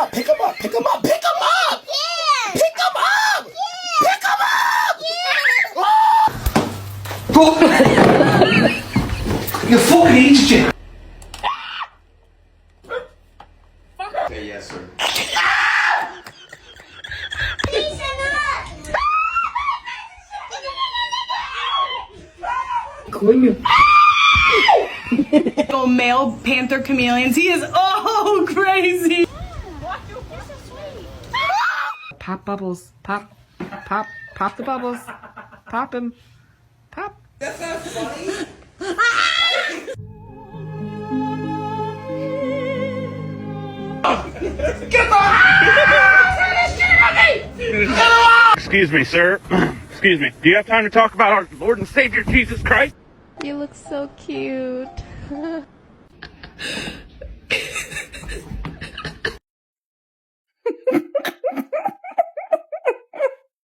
up, pick him up, pick him up, pick him up! Pick him up! Pick him up! You fucking idiot! Say yes, sir. Male panther chameleons. He is crazy. Pop bubbles. Pop the bubbles. Pop him. Pop. That's not funny. Excuse me, sir. Excuse me. Do you have time to talk about our Lord and Savior Jesus Christ? You look so cute.